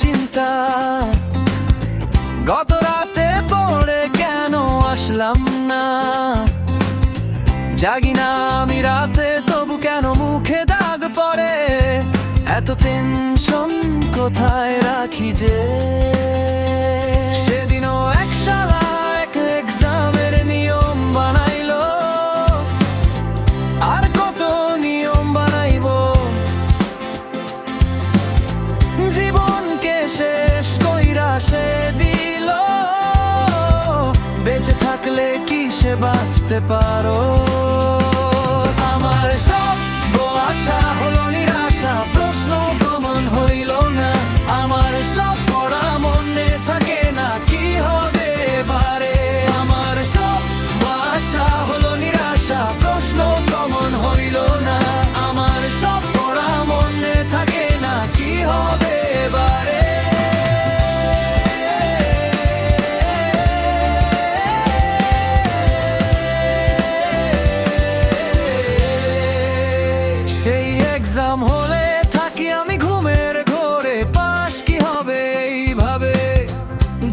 চিন্তা, গত রাতে পড়ে কেন আসলাম না। জাগি না আমি রাতে, তবু কেন মুখে দাগ পড়ে। এত টেনশন কোথায় রাখি যে। সেদিনও এক শালা এক এক্সামের নিয়ম বানাইলো, আর কত নিয়ম বানাইবো। জীবনকে শেষ কইরা সে দিল, বেঁচে থাকলে কি সে বাঁচতে পারো। আমার সব আশা হলো নিরাশা, প্রশ্ন গমন হইল না। আমার সব পড়া মনে থাকে না, কি হবে এবারে। আমার সব আশা হলো নিরাশা, প্রশ্ন গমন হইল না। আমার সব পড়া মনে থাকে না, কি হবে এবারে। সেই এক্সাম হলে থাকি আমি ঘুমের ঘোরে, পাশ কি হবে এইভাবে।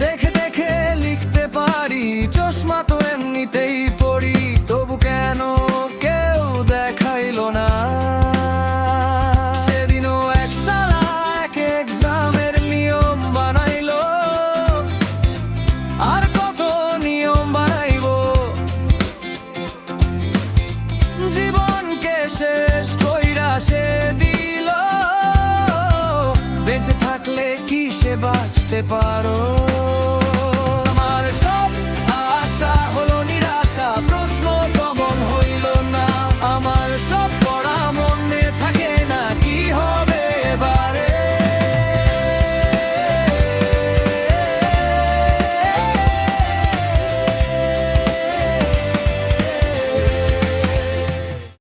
দেখে দেখে লিখতে পারি, চশমা তো এমনিতেই পড়ি, তবু কেন কেউ দেখাইলো না। সেদিনও এক শালা এক এক্সামের নিয়ম বানাইলো, আর কত নিয়ম বানাইবো। জীবনকে শেষ কইরা সে দিল, বেঁচে থাকলে কি সে বাঁচতে পারো।